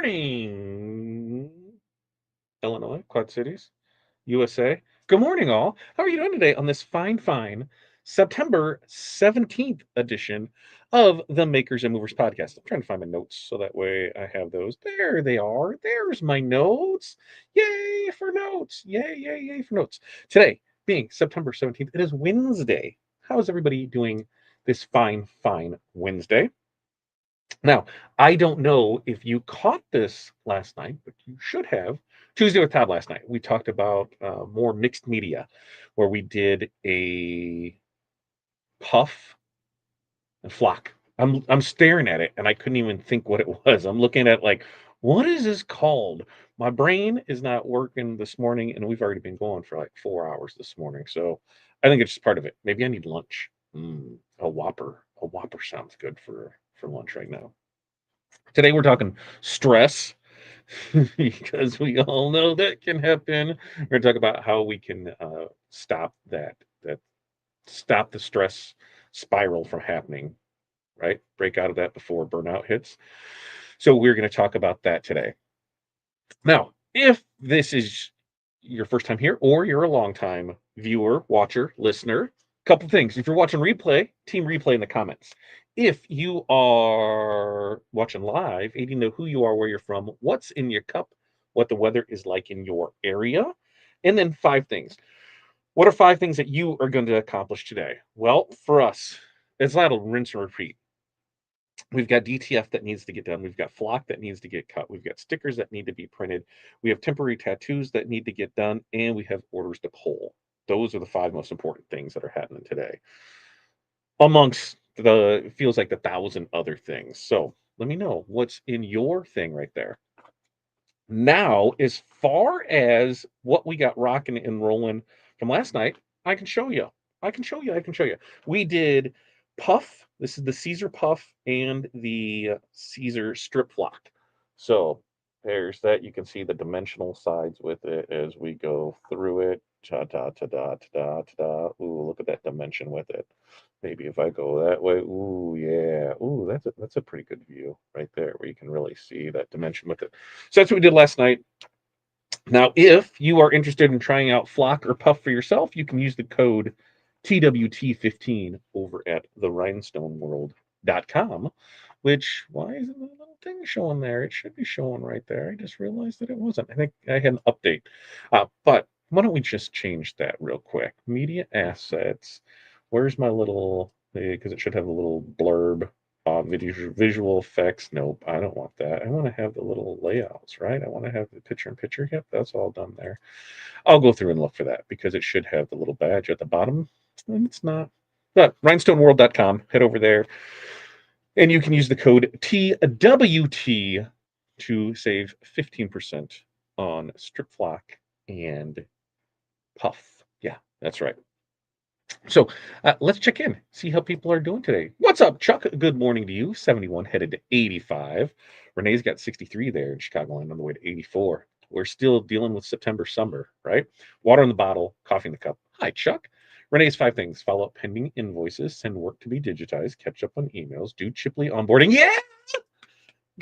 morning, Illinois, Quad Cities, USA. Good morning, all. How are you doing today on this fine September 17th edition of the Makers and Movers podcast? I'm trying to find my notes so that way I have those. There they are. There's my notes. Yay for notes. Yay for notes. Today, being September 17th, it is Wednesday. How is everybody doing this fine Wednesday? Now, I don't know if you caught this last night, but you should have. Tuesday with Todd last night, we talked about more mixed media, where we did a puff and flock. I'm staring at it and I couldn't even think what it was. I'm looking at like, what is this called? My brain is not working this morning, and we've already been going for like 4 hours this morning. So I think it's just part of it. Maybe I need lunch. A Whopper. A Whopper sounds good for lunch right now. Today we're talking stress because we all know that can happen. We're going to talk about how we can stop that stop the stress spiral from happening, right? Break out of that before burnout hits. So we're going to talk about that today. Now, if this is your first time here or you're a long time viewer, watcher, listener, couple things. If you're watching replay, team replay in the comments. If you are watching live, and you know who you are, where you're from, what's in your cup, what the weather is like in your area, and then 5 things. What are 5 things that you are going to accomplish today? Well, for us, it's not a rinse and repeat. We've got DTF that needs to get done. We've got flock that needs to get cut. We've got stickers that need to be printed. We have temporary tattoos that need to get done, and we have orders to pull. Those are the 5 most important things that are happening today, amongst the feels like the 1,000 other things. So let me know what's in your thing right there. Now, as far as what we got rocking and rolling from last night, I can show you. I can show you. We did Puff. This is the Caesar Puff and the Caesar Strip Flock. So there's that. You can see the dimensional sides with it as we go through it. Ta ta ta da ta da ta da. Ooh, look at that dimension with it. Maybe if I go that way, ooh, yeah. Ooh, that's a pretty good view right there where you can really see that dimension with it. So that's what we did last night. Now, if you are interested in trying out Flock or Puff for yourself, you can use the code TWT15 over at therhinestoneworld.com, which, why isn't the little thing showing there? It should be showing right there. I just realized that it wasn't. I think I had an update. But why don't we just change that real quick? Media assets. Where's my little, because it should have a little blurb. Visual effects. Nope, I don't want that. I want to have the little layouts, right? I want to have the picture in picture. Yep, that's all done there. I'll go through and look for that because it should have the little badge at the bottom. And it's not. But rhinestoneworld.com, head over there, and you can use the code TWT to save 15% on strip flock and puff. Yeah, that's right. So let's check in, see how people are doing today. What's up, Chuck? Good morning to you. 71 headed to 85. Renee's got 63 there in Chicagoland on the way to 84. We're still dealing with September summer, right? Water in the bottle, coffee in the cup. Hi, Chuck. Renee's 5 things: follow up pending invoices, send work to be digitized, catch up on emails, do Chipley onboarding.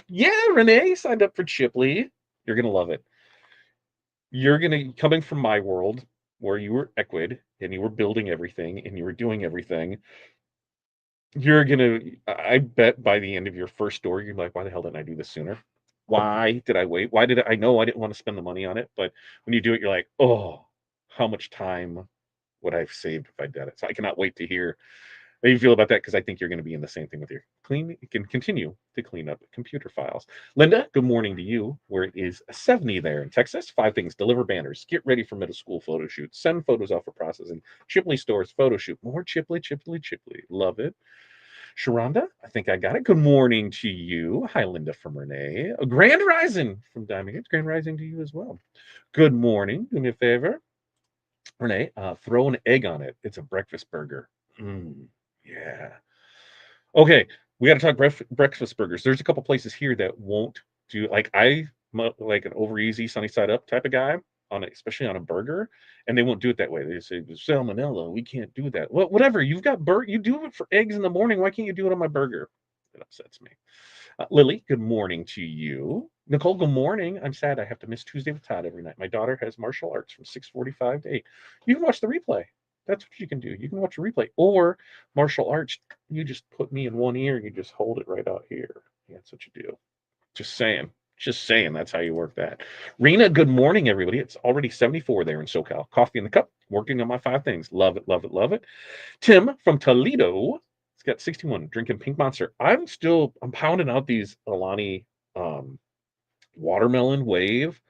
Yeah, Renee signed up for Chipley. You're going to love it. You're going to, coming from my world where you were Equid and you were building everything and you were doing everything, you're going to, I bet by the end of your first store, you're like, why the hell didn't I do this sooner? Why did I wait? Why did I know I didn't want to spend the money on it? But when you do it, you're like, oh, how much time would I have saved if I did it? So I cannot wait to hear how you feel about that, because I think you're going to be in the same thing with your clean. You can continue to clean up computer files. Linda, good morning to you. Where it is 70 there in Texas. 5 things: deliver banners, get ready for middle school photo shoots, send photos off for processing. Chipley stores photo shoot. More Chipley. Love it. Sharonda, I think I got it. Good morning to you. Hi, Linda from Renee. Grand Rising from Diamond Gates. Grand Rising to you as well. Good morning. Do me a favor, Renee. Throw an egg on it. It's a breakfast burger. Yeah. Okay, we got to talk breakfast burgers. There's a couple places here that won't do, like, like an over easy sunny side up type of guy on it, especially on a burger, and they won't do it that way. They say salmonella. We can't do that. Well, whatever. You've got you do it for eggs in the morning. Why can't you do it on my burger? It upsets me. Lily, good morning to you. Nicole, good morning. I'm sad I have to miss Tuesday with Todd every night. My daughter has martial arts from 6:45 to 8. You can watch the replay. That's what you can do. You can watch a replay. Or martial arts, you just put me in one ear and you just hold it right out here. Yeah, that's what you do. Just saying. Just saying. That's how you work that. Rena, good morning, everybody. It's already 74 there in SoCal. Coffee in the cup. Working on my 5 things. Love it, love it, love it. Tim from Toledo. It's got 61. Drinking Pink Monster. I'm pounding out these Alani um, watermelon wave.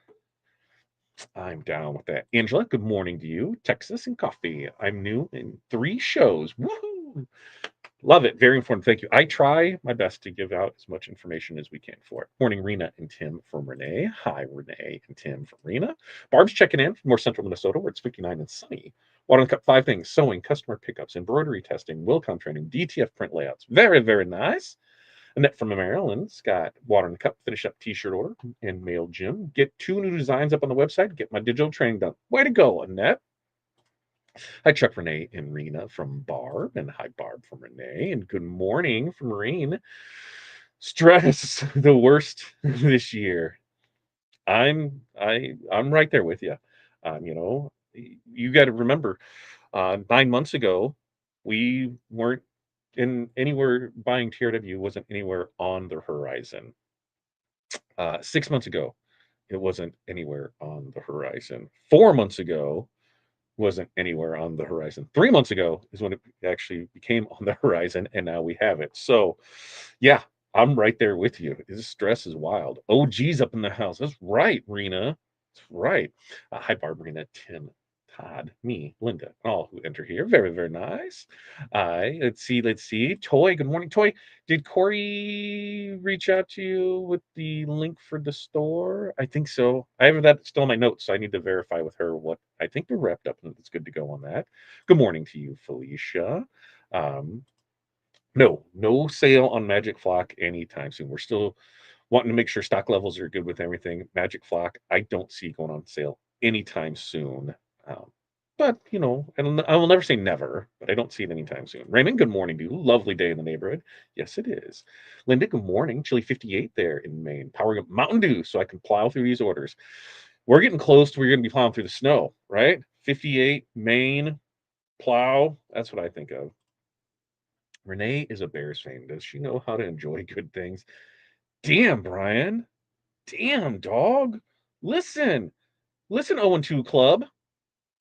I'm down with that. Angela, good morning to you. Texas and coffee. I'm new in 3 shows. Woohoo! Love it. Very important. Thank you. I try my best to give out as much information as we can for it. Morning, Rena and Tim from Renee. Hi, Renee and Tim from Rena. Barb's checking in from more central Minnesota where it's 59 and sunny. Water in the cup, 5 things: sewing, customer pickups, embroidery testing, Wilcom training, DTF print layouts. Very, very nice. Annette from Maryland's got water in the cup, finish up t-shirt order and mail Jim. Get 2 new designs up on the website, get my digital training done. Way to go, Annette. Hi, Chuck, Renee, and Rena from Barb, and hi, Barb from Renee, and good morning from Reen. Stress, the worst this year. I'm right there with you. You know, you got to remember, 9 months ago, we weren't in anywhere buying TRW wasn't anywhere on the horizon. 6 months ago, it wasn't anywhere on the horizon. 4 months ago, wasn't anywhere on the horizon. 3 months ago is when it actually became on the horizon, and now we have it. So, yeah, I'm right there with you. This stress is wild. OG's up in the house. That's right, Rena. That's right. Hi, Barb, Rena, Tim, Todd, me, Linda, all who enter here. Very, very nice. Let's see. Let's see. Toy, good morning, Toy. Did Corey reach out to you with the link for the store? I think so. I have that still in my notes, so I need to verify with her what I think we're wrapped up and it's good to go on that. Good morning to you, Felicia. Um, no, no sale on Magic Flock anytime soon. We're still wanting to make sure stock levels are good with everything. Magic Flock, I don't see going on sale anytime soon. Um, but I will never say never, but I don't see it anytime soon. Raymond, good morning to you. Lovely day in the neighborhood. Yes, it is. Linda, good morning. Chilly 58 there in Maine. Powering up Mountain Dew so I can plow through these orders. We're getting close to we're going to be plowing through the snow, right? 58, Maine, plow. That's what I think of. Renee is a Bears fan. Does she know how to enjoy good things? Damn, Brian. Damn, dog. Listen. Listen, 0-2 club.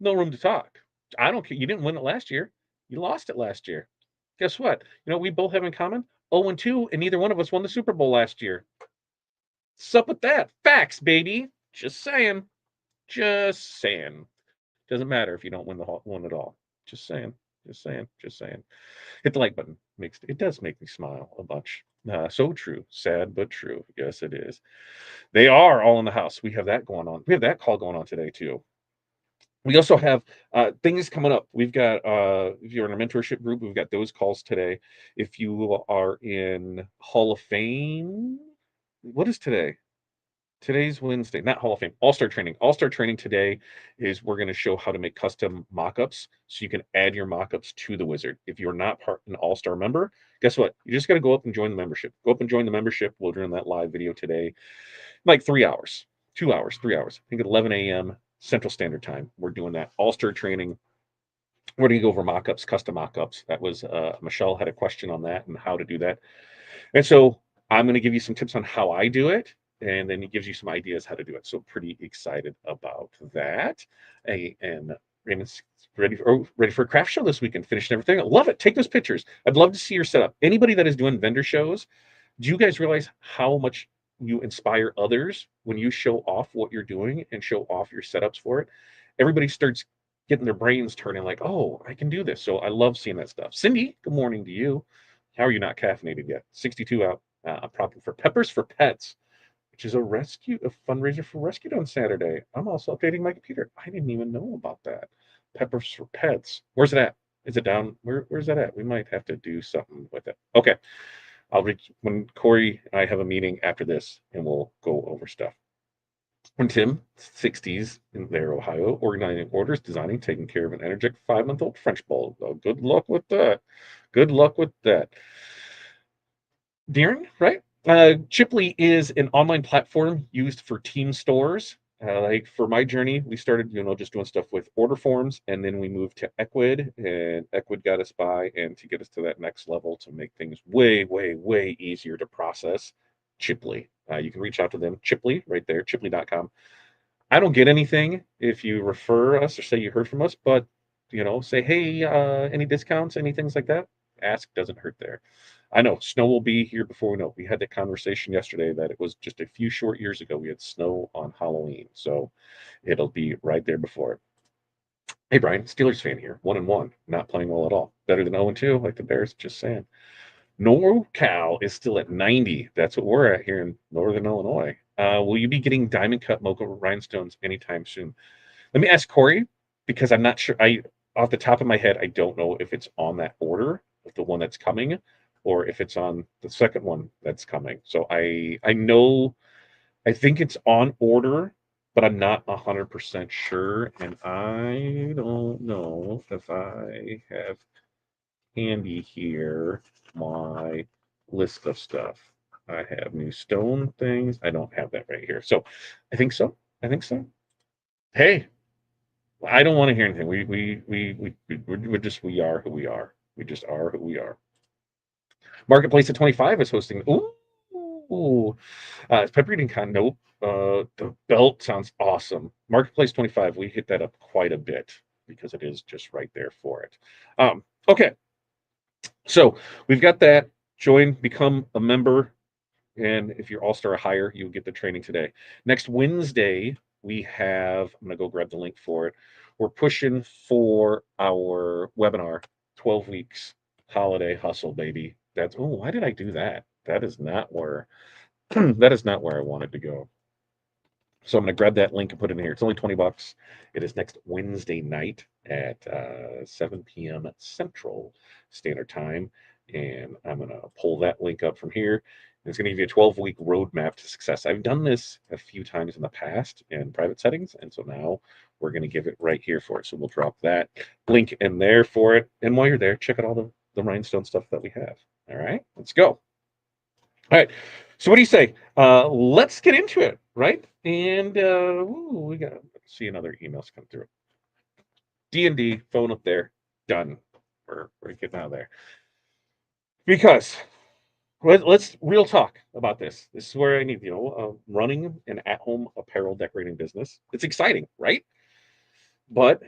No room to talk. I don't care. You didn't win it last year. You lost it last year. Guess what? You know what we both have in common? 0-2, and neither one of us won the Super Bowl last year. What's up with that? Facts, baby. Just saying. Just saying. Doesn't matter if you don't win the one at all. Just saying. Just saying. Just saying. Hit the like button. It does make me smile a bunch. So true. Sad but true. Yes, it is. They are all in the house. We have that going on. We have that call going on today too. We also have things coming up. We've got if you're in a mentorship group, we've got those calls today. If you are in Hall of Fame, what is today? Today's Wednesday, not Hall of Fame, All-Star Training. All-Star Training today is we're going to show how to make custom mockups so you can add your mockups to the wizard. If you're not an All-Star member, guess what? You just got to go up and join the membership. Go up and join the membership. We'll run that live video today, like 3 hours, 2 hours, 3 hours. I think at 11 a.m. Central Standard Time. We're doing that All-Star Training. We're going to go over mockups, custom mockups. That was Michelle had a question on that and how to do that. And so I'm going to give you some tips on how I do it, and then it gives you some ideas how to do it. So pretty excited about that. And Raymond's ready for a craft show this weekend, finishing everything. I love it. Take those pictures. I'd love to see your setup. Anybody that is doing vendor shows, do you guys realize how much you inspire others when you show off what you're doing and show off your setups for it? Everybody starts getting their brains turning like, oh, I can do this. So I love seeing that stuff. Cindy, good morning to you. How are you not caffeinated yet? 62 out. I'm propping for Peppers for Pets, which is a fundraiser for Rescued on Saturday. I'm also updating my computer. I didn't even know about that. Peppers for Pets. Where's it at? Is it down? Where's that at? We might have to do something with it. Okay. I'll reach when Corey and I have a meeting after this and we'll go over stuff. When Tim, 60s in there, Ohio, organizing orders, designing, taking care of an energetic 5-month-old French bulldog. Oh, good luck with that. Good luck with that. Darren, right? Chipley is an online platform used for team stores. Like for my journey, we started, just doing stuff with order forms, and then we moved to Equid, and Equid got us by, and to get us to that next level to make things way, way, way easier to process, Chipley. You can reach out to them, Chipley, right there, chipley.com. I don't get anything if you refer us or say you heard from us, but say, hey, any discounts, any things like that? Ask doesn't hurt there. I know snow will be here before we know. We had that conversation yesterday that it was just a few short years ago we had snow on Halloween, so it'll be right there before it. Hey Brian, Steelers fan here. 1-1, not playing well at all. Better than 0-2, like the Bears. Just saying. NorCal is still at 90. That's what we're at here in Northern Illinois. Will you be getting diamond cut mocha rhinestones anytime soon? Let me ask Corey because I'm not sure. Off the top of my head, I don't know if it's on that order of the one that's coming, or if it's on the second one that's coming. So I know I think it's on order, but I'm not 100% sure, and I don't know if I have handy here my list of stuff. I have new stone things. I don't have that right here. So I think so. I think so. Hey, I don't want to hear anything. We're just we are who we are. We just are who we are. Marketplace at 25 is hosting. Ooh, Pepper Eating Con. Nope. The belt sounds awesome. Marketplace 25. We hit that up quite a bit because it is just right there for it. Okay, so we've got that. Join, become a member, and if you're All Star or higher, you'll get the training today. Next Wednesday, we have. I'm gonna go grab the link for it. We're pushing for our webinar, 12 weeks holiday hustle, baby. That's why did I do that? That is not where that is not where I wanted to go. So I'm going to grab that link and put it in here. It's only $20. It is next Wednesday night at 7 p.m. Central Standard Time. And I'm going to pull that link up from here. It's going to give you a 12-week roadmap to success. I've done this a few times in the past in private settings. And so now we're going to give it right here for it. So we'll drop that link in there for it. And while you're there, check out all the rhinestone stuff that we have. All right, let's go. All right. So what do you say? Let's get into it, right? And we got see another emails come through. D&D phone up there, done. We're getting out of there because let's real talk about this. This is where I need running an at-home apparel decorating business. It's exciting, right? But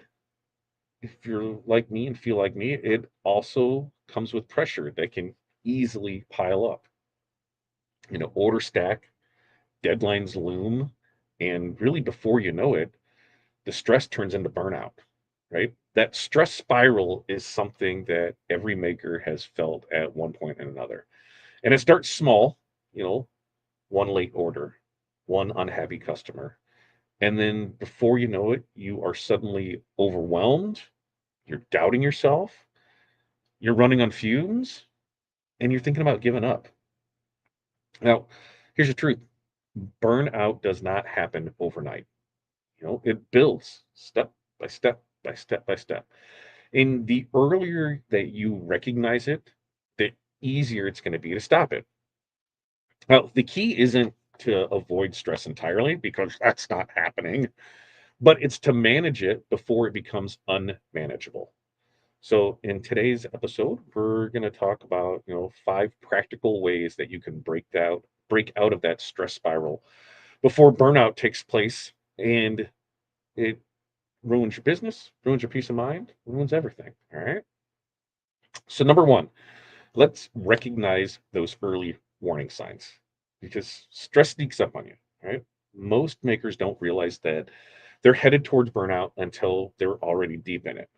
if you're like me and feel like me, it also comes with pressure that can easily pile up. Order stack, deadlines loom, and really before you know it, the stress turns into burnout, right? That stress spiral is something that every maker has felt at one point or another. And it starts small, you know, one late order, one unhappy customer. And then before you know it, you are suddenly overwhelmed, you're doubting yourself, you're running on fumes, and you're thinking about giving up. Now, here's the truth. Burnout does not happen overnight. It builds step by step by step by step. And the earlier that you recognize it, the easier it's going to be to stop it. Now, the key isn't to avoid stress entirely because that's not happening, but it's to manage it before it becomes unmanageable. So, in today's episode, we're going to talk about, 5 practical ways that you can break out of that stress spiral before burnout takes place and it ruins your business, ruins your peace of mind, ruins everything. All right. So, number one, let's recognize those early warning signs because stress sneaks up on you. Right. Most makers don't realize that they're headed towards burnout until they're already deep in it.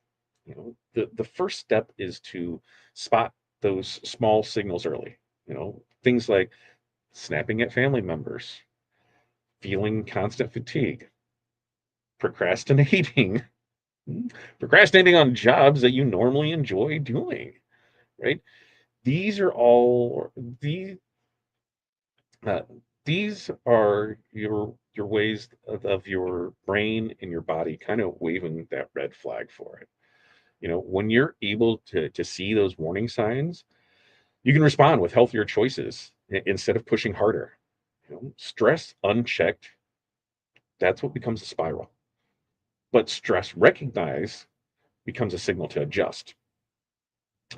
The first step is to spot those small signals early. Things like snapping at family members, feeling constant fatigue, procrastinating, procrastinating on jobs that you normally enjoy doing, right? These are all uh, these are your ways of your brain and your body kind of waving that red flag for it. When you're able to see those warning signs, you can respond with healthier choices instead of pushing harder. Stress unchecked, that's what becomes a spiral. But stress recognized becomes a signal to adjust.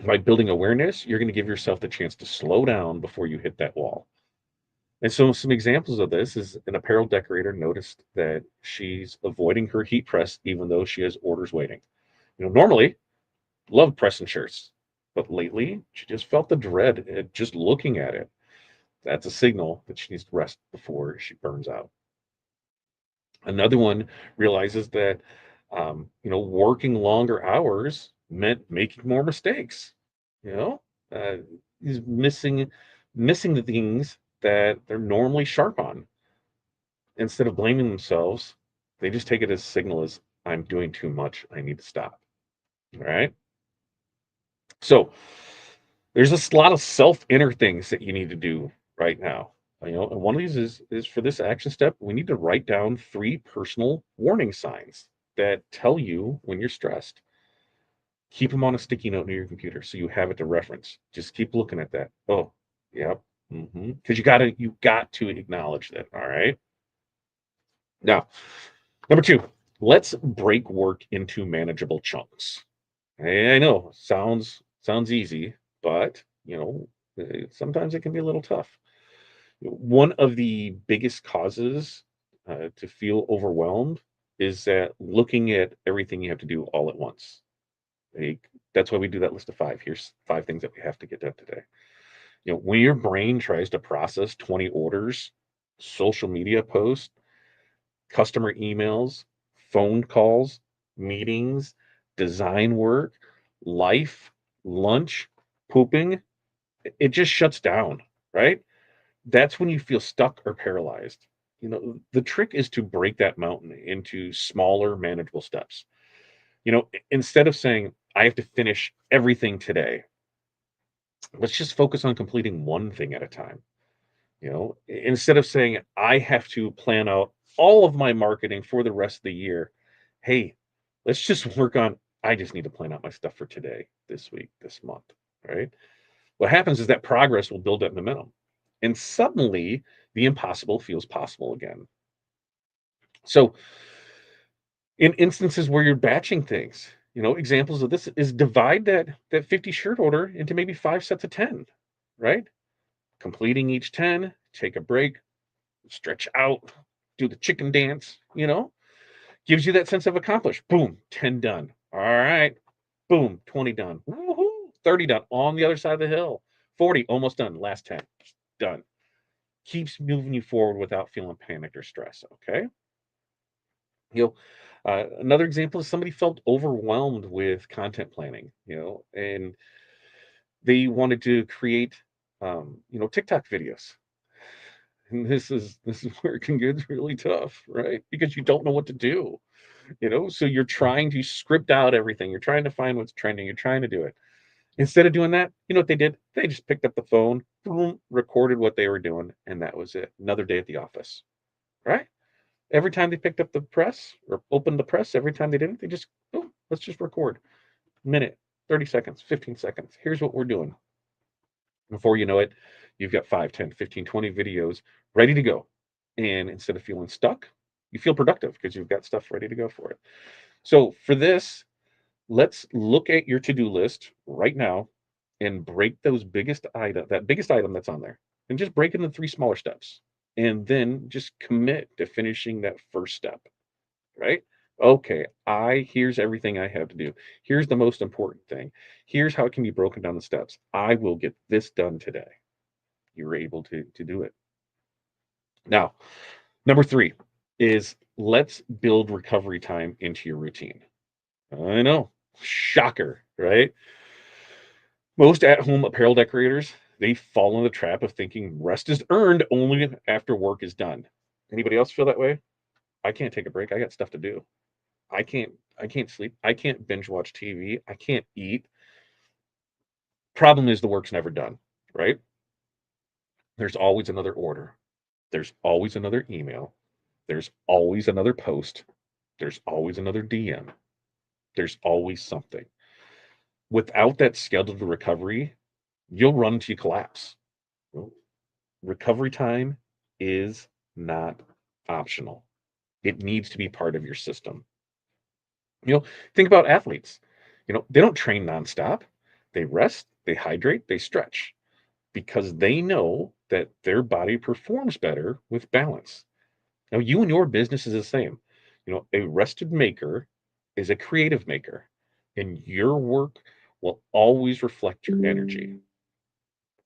By building awareness, you're going to give yourself the chance to slow down before you hit that wall. And so, some examples of this is an apparel decorator noticed that she's avoiding her heat press even though she has orders waiting. Normally, love pressing shirts, but lately she just felt the dread at just looking at it. That's a signal that she needs to rest before she burns out. Another one realizes that working longer hours meant making more mistakes. You know, uh, he's missing the things that they're normally sharp on. Instead of blaming themselves, they just take it as a signal as I'm doing too much. I need to stop. All right. So there's a lot of self inner things that you need to do right now. And one of these is for this action step, we need to write down 3 personal warning signs that tell you when you're stressed. Keep them on a sticky note near your computer so you have it to reference. Just keep looking at that. Oh, yep. Because you got to acknowledge that. All right. Now, number 2, let's break work into manageable chunks. I know, sounds easy, but sometimes it can be a little tough. One of the biggest causes to feel overwhelmed is that looking at everything you have to do all at once. That's why we do that list of 5. Here's 5 things that we have to get done today. When your brain tries to process 20 orders, social media posts, customer emails, phone calls, meetings, design work, life, lunch, pooping, it just shuts down, right? That's when you feel stuck or paralyzed. The trick is to break that mountain into smaller, manageable steps. Instead of saying, I have to finish everything today, let's just focus on completing one thing at a time. Instead of saying, I have to plan out all of my marketing for the rest of the year, hey, let's just work on, I just need to plan out my stuff for today, this week, this month, right? What happens is that progress will build that momentum. And suddenly the impossible feels possible again. So, in instances where you're batching things, examples of this is divide that 50 shirt order into maybe 5 sets of 10, right? Completing each 10, take a break, stretch out, do the chicken dance, gives you that sense of accomplished. Boom, 10 done. All right. Boom, 20 done. Woohoo, 30 done on the other side of the hill. 40 almost done. Last 10 done. Keeps moving you forward without feeling panicked or stressed. Okay. You know, Another example is somebody felt overwhelmed with content planning, and they wanted to create, TikTok videos. And this is where it can get really tough, right? Because you don't know what to do, So you're trying to script out everything. You're trying to find what's trending. You're trying to do it. Instead of doing that, you know what they did? They just picked up the phone, boom, recorded what they were doing, and that was it. Another day at the office, right? Every time they picked up the press or opened the press, every time they didn't, they just, boom, let's just record. Minute, 30 seconds, 15 seconds. Here's what we're doing. Before you know it, you've got 5, 10, 15, 20 videos ready to go. And instead of feeling stuck, you feel productive because you've got stuff ready to go for it. So for this, let's look at your to-do list right now and break that biggest item that's on there, and just break it into 3 smaller steps. And then just commit to finishing that first step, right? Okay, here's everything I have to do. Here's the most important thing. Here's how it can be broken down the steps. I will get this done today. You're able to do it. Now, number 3 is let's build recovery time into your routine. I know, shocker, right? Most at-home apparel decorators, they fall in the trap of thinking rest is earned only after work is done. Anybody else feel that way? I can't take a break. I got stuff to do. I can't sleep. I can't binge watch TV. I can't eat. Problem is the work's never done, right? There's always another order. There's always another email. There's always another post. There's always another DM. There's always something. Without that scheduled recovery, you'll run to collapse. Recovery time is not optional. It needs to be part of your system. You know, think about athletes. They don't train nonstop. They rest, they hydrate, they stretch because they know that their body performs better with balance. Now, you and your business is the same. A rested maker is a creative maker, and your work will always reflect your energy.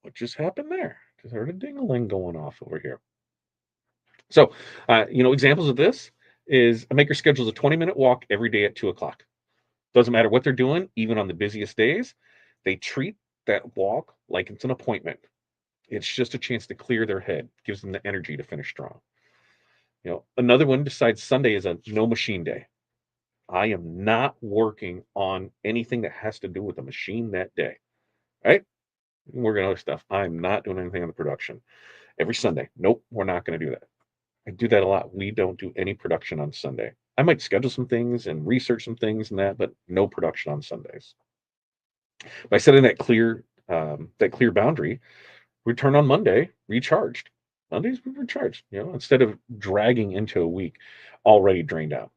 What just happened there? Just heard a ding-a-ling going off over here. So, examples of this is a maker schedules a 20-minute walk every day at 2 o'clock. Doesn't matter what they're doing, even on the busiest days, they treat that walk like it's an appointment. It's just a chance to clear their head, gives them the energy to finish strong. Another one decides Sunday is a no machine day. I am not working on anything that has to do with the machine that day. Right? Working on other stuff. I'm not doing anything on the production. Every Sunday. Nope, we're not going to do that. I do that a lot. We don't do any production on Sunday. I might schedule some things and research some things and that, but no production on Sundays. By setting that clear boundary, return on Monday recharged. Mondays we recharged, instead of dragging into a week already drained out.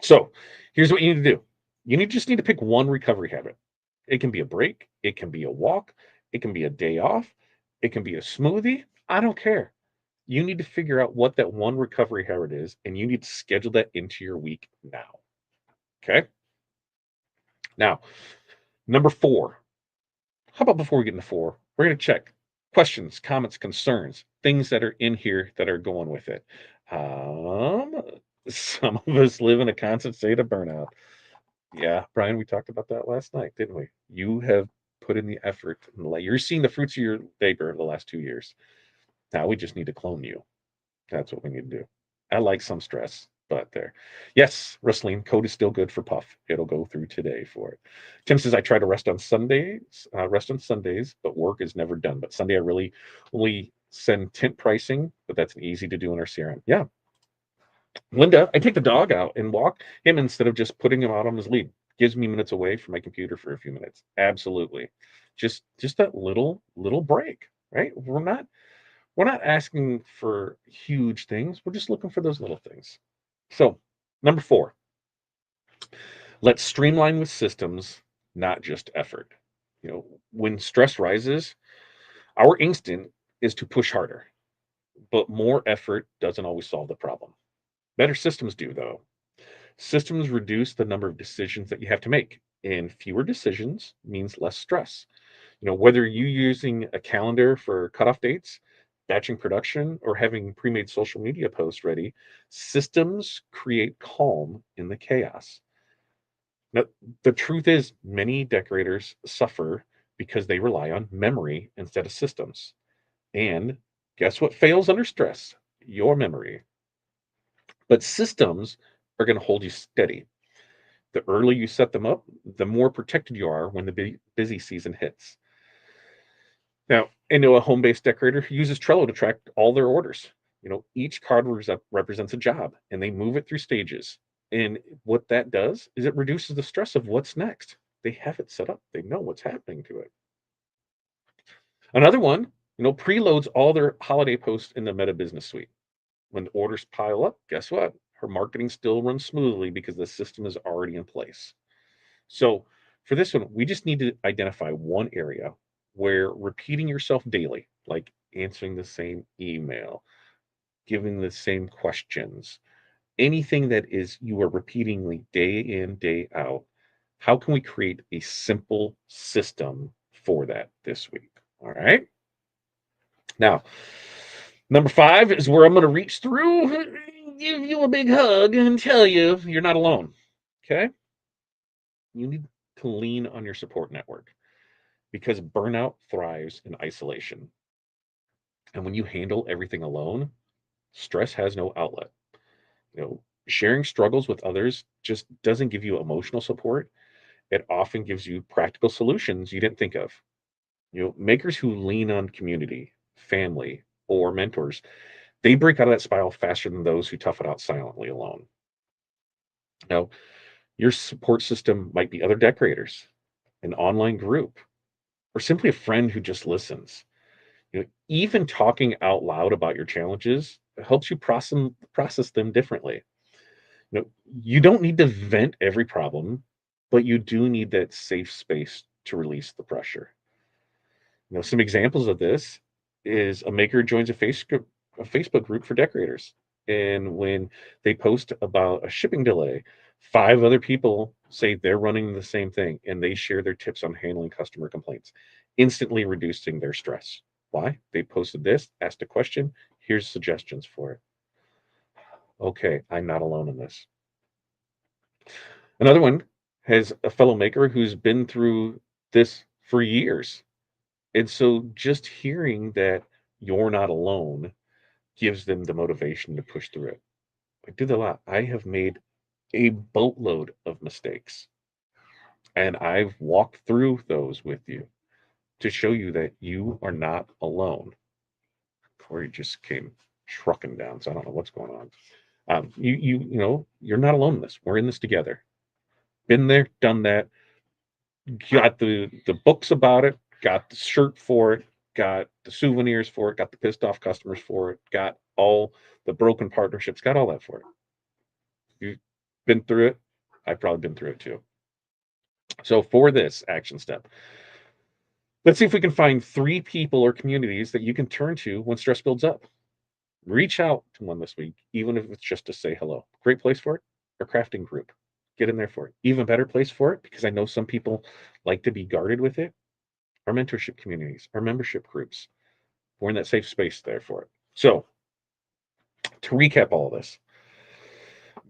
So here's what you need to do. Just need to pick one recovery habit. It can be a break, it can be a walk, it can be a day off, it can be a smoothie. I don't care. You need to figure out what that one recovery habit is, and you need to schedule that into your week now. Okay. Now, number four. How about before we get into four, we're going to check questions, comments, concerns, things that are in here that are going with it. Um, some of us live in a constant state of burnout. Yeah, Brian, we talked about that last night, didn't we? You have put in the effort. You're seeing the fruits of your labor the last 2 years. Now we just need to clone you. That's what we need to do. I like some stress, but there. Yes, Rustling code is still good for Puff. It'll go through today for it. Tim says I try to rest on Sundays, but work is never done. But Sunday I really only send tint pricing, but that's easy to do in our CRM. Yeah. Linda, I take the dog out and walk him instead of just putting him out on his lead. Gives me minutes away from my computer for a few minutes. Absolutely. Just that little break, right? We're not asking for huge things. We're just looking for those little things. So, number four, let's streamline with systems, not just effort. When stress rises, our instinct is to push harder, but more effort doesn't always solve the problem. Better systems do, though. Systems reduce the number of decisions that you have to make, and fewer decisions means less stress. Whether you're using a calendar for cutoff dates, batching production, or having pre-made social media posts ready, systems create calm in the chaos. Now, the truth is, many decorators suffer because they rely on memory instead of systems. And guess what fails under stress? Your memory. But systems are going to hold you steady. The earlier you set them up, the more protected you are when the busy season hits. Now, I know a home-based decorator who uses Trello to track all their orders. Each card represents a job, and they move it through stages. And what that does is it reduces the stress of what's next. They have it set up. They know what's happening to it. Another one, preloads all their holiday posts in the Meta Business Suite. When the orders pile up, guess what? Her marketing still runs smoothly because the system is already in place. So for this one, we just need to identify one area where repeating yourself daily, like answering the same email, giving the same questions, anything that is you are repeatingly day in, day out, how can we create a simple system for that this week? All right. Now, number five is where I'm going to reach through, give you a big hug, and tell you you're not alone. Okay. You need to lean on your support network because burnout thrives in isolation. And when you handle everything alone, stress has no outlet. Sharing struggles with others just doesn't give you emotional support. It often gives you practical solutions you didn't think of. Makers who lean on community, family, or mentors, they break out of that spiral faster than those who tough it out silently alone. Now, your support system might be other decorators, an online group, or simply a friend who just listens. Even talking out loud about your challenges helps you process them differently. You know, you don't need to vent every problem, but you do need that safe space to release the pressure. Some examples of this is a maker joins a Facebook group for decorators. And when they post about a shipping delay, 5 other people say they're running the same thing and they share their tips on handling customer complaints, instantly reducing their stress. Why? They posted this, asked a question, here's suggestions for it. Okay, I'm not alone in this. Another one has a fellow maker who's been through this for years. And so just hearing that you're not alone gives them the motivation to push through it. I do that a lot. I have made a boatload of mistakes, and I've walked through those with you to show you that you are not alone. Corey just came trucking down, so I don't know what's going on. You're not alone in this. We're in this together. Been there, done that. Got the books about it, got the shirt for it, got the souvenirs for it, got the pissed off customers for it, got all the broken partnerships, got all that for it. You've been through it. I've probably been through it too. So for this action step, let's see if we can find 3 people or communities that you can turn to when stress builds up. Reach out to one this week, even if it's just to say hello. Great place for it, a crafting group. Get in there for it. Even better place for it, because I know some people like to be guarded with it, our mentorship communities, our membership groups. We're in that safe space there for it. So, to recap all of this,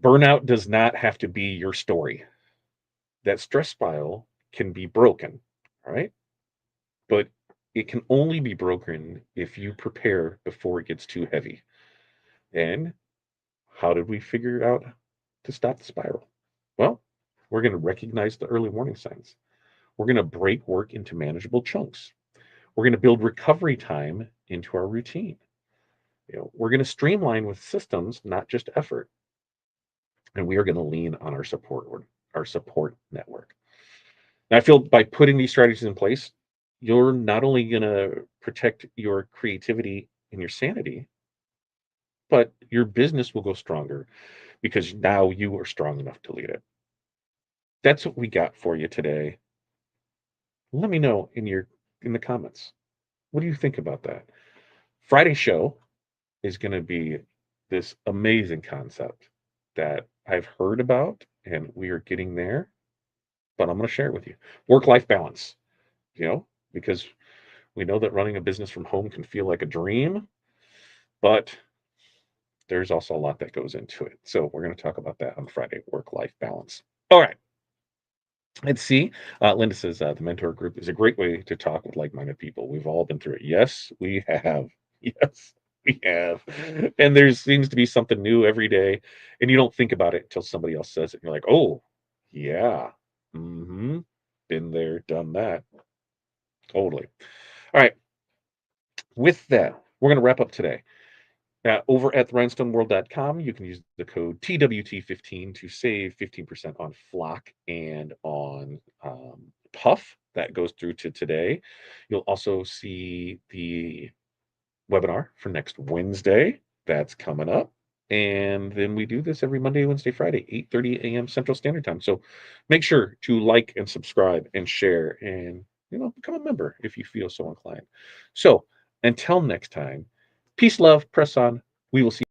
burnout does not have to be your story. That stress spiral can be broken, all right? But it can only be broken if you prepare before it gets too heavy. And how did we figure out to stop the spiral? Well, we're going to recognize the early warning signs. We're going to break work into manageable chunks. We're going to build recovery time into our routine. We're going to streamline with systems, not just effort. And we are going to lean on our support network. And I feel by putting these strategies in place, you're not only going to protect your creativity and your sanity, but your business will go stronger because now you are strong enough to lead it. That's what we got for you today. Let me know in the comments. What do you think about that? Friday show is going to be this amazing concept that I've heard about and we are getting there, but I'm going to share it with you. Work-life balance, because we know that running a business from home can feel like a dream, but there's also a lot that goes into it. So we're going to talk about that on Friday, work-life balance. All right. Let's see. Linda says the mentor group is a great way to talk with like-minded people. We've all been through it. Yes, we have. Yes, we have. And there seems to be something new every day, and you don't think about it until somebody else says it. And you're like, oh, yeah, been there, done that. Totally. All right. With that, we're going to wrap up today. Over at therhinestoneworld.com, you can use the code TWT15 to save 15% on flock and on puff. That goes through to today. You'll also see the webinar for next Wednesday. That's coming up. And then we do this every Monday, Wednesday, Friday, 8:30 a.m. Central Standard Time. So make sure to like and subscribe and share and become a member if you feel so inclined. So until next time, peace, love, press on. We will see